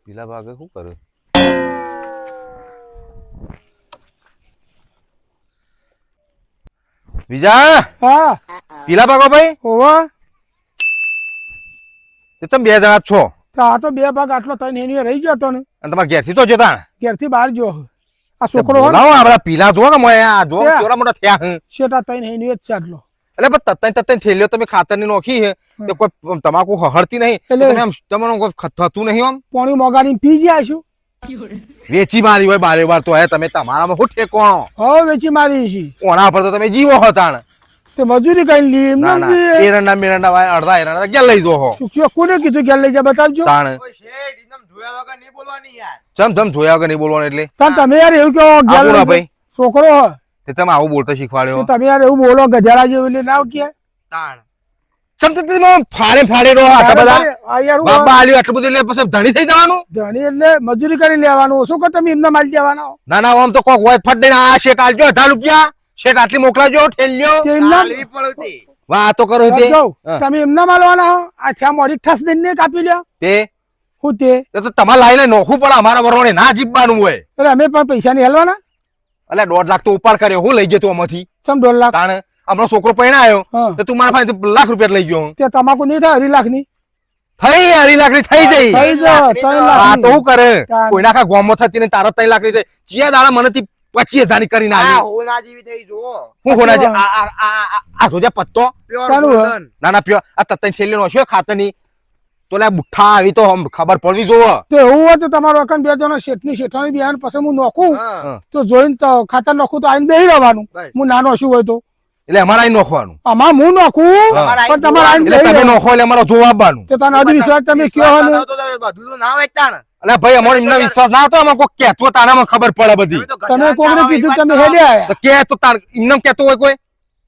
પીલા ભાગે શું કરે બીજા હા પીલા ભાગો ભાઈ ઓવા તમે બે જણા જ છો તો આ તો બે ભાગ આટલો થઈને એની રહી ગયો હતો ને અને તમારા ઘેરથી તો જતા ઘેરથી બહાર ગયો આ છોકરો હોય બોલાવો આ બધા પીલા જો ને મોય આ જો ક્યાં? કેવડા મોટા થયા હે શેટા થઈને એની જ છે આટલો એટલે બસ તત્તાઈ થેલ્યો તમે ખાતરની નોખી હે તે કોઈ તમાકુ હળતી નહીં એટલે- તમે આમ તમને કોઈ થતું નહીં આમ પાણી મોગાડીને પી ગયા છું વેચી મારી હોય બારે વાર તો હે તમે તમારામાં શું ઠેકોણો હવે વેચી મારી છે ઓના પર તો તમે જીવો હતાણ તે મજૂરી કઈ લી ના એમને ના એરંડા મેરંડા વાય અડધા એરંડા ક્યાં લઈ જો હો શું કોને કીધું કે લઈ જા બતાવજો તાણ ચમ ચમ જોયા વગર નહીં બોલવાનું એટલે તાન તમે યાર એવું કહો આ ગેલ બોલો ભાઈ છોકરો હોય તે તમે આવું બોલતા શીખવાડ્યો તો તમે યાર એવું બોલો ગધેડા જેવું એટલે ના કે ચમ તે તમે ફાડે ફાડે રહો આટલા બધા આ યાર હું બાબા આલ્યું આટલું બધું એટલે પછી ધણી થઈ જવાનું ધણી એટલે મજૂરી કરી લેવાનું શું કે તમે એમને માલ દેવાના ના ના આમ તો કોક હોય ફટ દઈને આ શેઠ આલજો 1000 રૂપિયા શેઠ આટલી મોકલાજો ઠેલ્યો તે એમના વાતો કરો તે જાઓ, હા. તમે એમના માલવાના હો આ થયા મોડી ઠસ દઈને કાપી લ્યો તે હું તે તો તમારે લાઈને નોખું પડે અમારા વરવાને ના જીવવાનું હોય એટલે અમે પણ પૈસા નહીં હેલવાના એટલે 1.5 લાખ તો ઉપાડ કર્યો હું લઈ ગયો તું આમાંથી સમ 1.5 લાખ તાણે હમણાં છોકરો પૈણા આવ્યો હા તો તું મારા પાસે લાખ રૂપિયા લઈ ગયો તે તમાકુ નહીં થાય 2.5 લાખ ની થઈ 2.5 લાખ ની થઈ જઈ થઈ જાય 3 આ લાખ તો શું કરે તાણ. કોઈના કા ગોમો થતી ને તારા 3 લાખ ની થઈ ચિયા દાડા મને થી 25,000 ની કરીને આવી હું હોના જે આ જોજે પત્તો ચાલુ હે. ના ના પ્યો આ તત્તઈ થેલી નો શું ખાતરની તો લે બુઠ્ઠા આવી તો આમ ખબર પડવી જોવો તો એવું હોય તો તમારો અકન બે જણા શેઠની શેઠાણી બિહાન પછી હું નોખું તો જોઈને તો ખાતર નોખું તો આઈને બેહી રહેવાનું બસ. હું નાનો શું હોય તો એટલે અમારે અહીં નોખવાનું આમાં હું નોખું હા. પણ તમારે આઈને એટલે બેહી તમે રહેવાનું. નોખો એટલે અમારો જોવા આપવાનું તો તને અંધવિશ્વાસ તમે કયો હો ને એટલે ભાઈ અમારો એમના વિશ્વાસ ના હતો આમાં કોઈ કહેતો તાનામાં ખબર પડે બધી તમે કોઈને કીધું તમે હેડે આયા તો કે તો તાર એમને કહેતો હોય કોઈ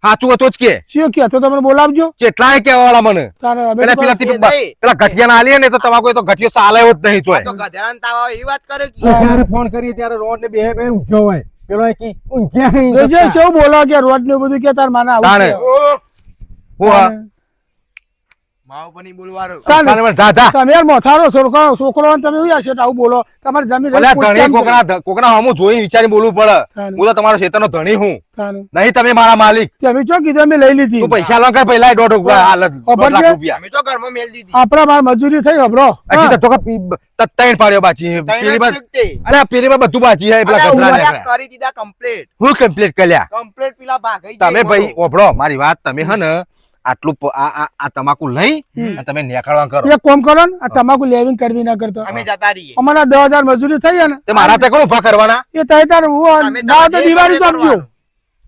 સાચું હોય તો જ કે શું કહે તો તમે બોલાવજો કેટલાય કહેવા વાળા મને તારે અમે એટલે તો પેલા પેલા ઘટિયા આલીએ ને તો તમારે તો ઘટિયો ચાલે એવો જ નહીં જોય ત્યારે ફોન કરીએ ત્યારે રોડ ને બે ઊંઘ્યો હોય પેલો કે ઊંઘ્યા જોજે કેવું બોલો કે રોડ ને બધું કે તાર માના આવું તાણે. છે. હું તાણે. જા જા તમે યાર મોથારો છોકરો ને તમે શું યાર શેઠ આવું બોલો તમારે જમીન ભલે રહી ધણી પોતાની કોકના કોકના હમું જોઈ વિચારી બોલવું પડે તાણે. હું તો તમારો ક્ષેત્રનો ધણી હું તાણે. નહીં તમે મારા માલિક તમે ચો કીધું અમે લઈ લીધી તું પૈસા લો કર પહેલા 1.5 લાખ રૂપિયા આપડા બાર મજૂરી થઈ હબરો હજી તો તત્તાઈન પાડ્યો બાચી પેલી બાદ અરે પેલી બાદ બધું બાચી હે પેલા કચરા ને હું કમ્પ્લીટ કર્યા તમે ભાઈ ઓભળો મારી વાત તમે હે ને આટલું આ તમાકુ લઈ અને તમે નેકાળવા કરો એક કોમ કરો ને આ તમાકુ લેવીને કરવી ના કરતો અમારા 10,000 મજૂરી થઈ ને તે મારા તે કોણ ઉભા કરવાના એ તઈ તાર હું ના તો દિવાળી ચોપજો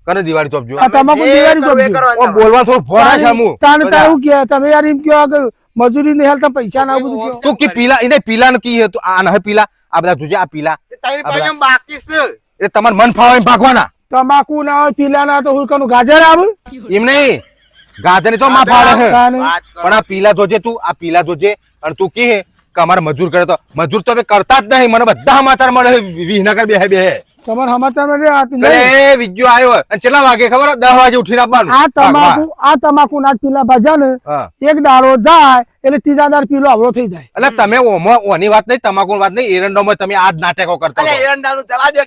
કરે દિવાળી ચોપજો આ તમાકુ દિવાળી ચોપજો ઓ બોલવા થોડું ફોરા છે હું તાને તાર હું કે તમે યાર એમ કયો કે મજૂરી નહીં હાલતા પૈસા ના બધું કયો તું કી પીલા એને પીલા ને કી હે તું આ નહે પીલા આ બધા જોજે આ પીલા એ તમાર મન ફાવે એમ ભાગવાના તમાકુ ના હોય પીલા ના તો હું કનું ગાજર આવું એમ નહીં ગાજર તો માં ફાડે હે તાને. પણ આ પીલા જોજે તું આ પીલા જોજે અને તું કી હે કે અમારે મજૂર કરે તો મજૂર તો હવે કરતા જ નહીં મને બધા સમાચાર મળે વિહનગર બે તમારે સમાચાર માં રે આ નહીં. કરે વિજ્જો આવ્યો અને કેટલા વાગે ખબર 10 વાગે ઉઠીને આપવાનું આ તમાકુ ના પીલા ભજા ને હા. એક દાડો જાય એટલે ત્રીજા દાડ પીલો આવડો થઈ જાય એટલે તમે ઓની વાત નહીં તમાકુ વાત નહીં એરંડોમાં તમે આજ નાટકો કરતા છો.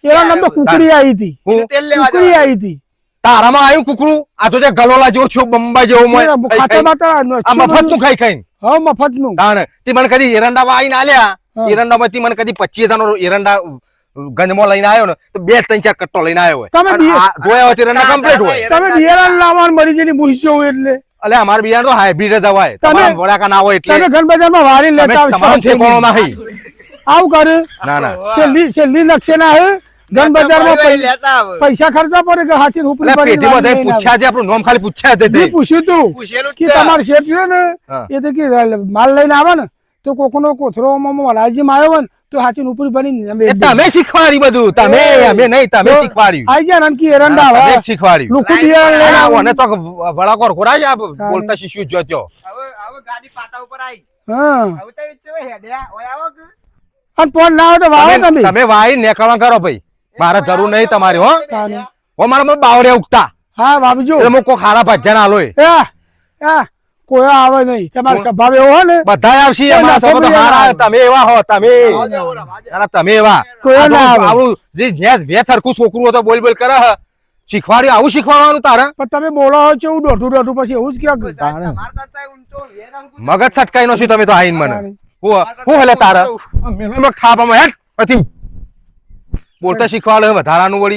એનો નંબર કુકડી આવી હતી હું કુકડી આવી હતી તારામાં આવ્યું કુકડું આ તો જે ગલોલા જેવો છો બંબા જેવો મોય ખાઈ ખાઈ. આ મફત નું ખાઈ ખાઈ હા મફત નું તાણ તે મને કદી એરંડા આવીને આલ્યા હા. એરંડા માંથી મને કદી 25,000 નો એરંડા ગંજમાં લઈને આવ્યો ને તો 2-3-4 કટ્ટો લઈને આવ્યો હોય તમે અને આ જોયા હોય તો એરંડા કમ્પ્લીટ હોય તમે બિયારણ લાવવાનું મરી જઈને ભૂસ્યો હોય એટલે એટલે અમાર બિયારણ તો હાઇબ્રિડ જ હોય તમે- તમારા વડાકા ના હોય એટલે તમે ઘર બજારમાં વારી તમે લેતા તમારો ઠેકાણો નહીં આવું કરે ના ના છેલ્લી નકશે ના હે ઘર બજારમાં પૈસા ખર્ચવા પડે કે હાથી ઉપરી એટલે પડી પેટીમાં જઈને પૂછ્યા છે આપણું નામ ખાલી પૂછ્યા છે તે. મેં પૂછ્યું તું કે તમારે શેઠ છે ને હા. એ તો કે માલ લઈને આવે ને તો કોકનો કોથરો લાલજીમાં આવ્યો ને તો હાથી ઉપરી બની એ તમે શીખવાડી બધું તમે અમે નહીં તમે શીખવાડ્યું આઈ ગયા રણકી એરંડા તમે આવે જ શીખવાડ્યું લુકુ બિયારણ લઈને આવો. અને તો વડાકોર ખોરાય છે આ બોલતા શિશુ જોત્યો હા અને ફોન ના આવે તો વાવો તમે તમે વાઈ નેકળવા કરો ભાઈ મારે જરૂર નહીં તમારી હો તાને. હો મારા બાવડે ઉગતા હા વાવજો એટલે હું કોઈ ખારા ભજન આલોય એ, એ, કોઈ આવે નહીં તમારો સ્વભાવ એવો હોય ને બધાય આવશે અમારા કોઈ સભા તો ના હારા આવે. તમે એવા હો તમે અને તમે એવા કોઈ આ તો ના આવે. આવડું જે વેથ હરખું છોકરું હોય તો બોલ બોલ કરે હ. શીખવાડ્યું આવું શીખવાડવાનું તારે પણ તમે બોલો છો એવું દોઢું પછી એવું જ ક્યાં મગજ છટકાઈ નો છું તમે તો આઈન મને હું હલે તારે થાપમાં હેઠ પછી બોલતા શીખવાડે વધારાનું વળી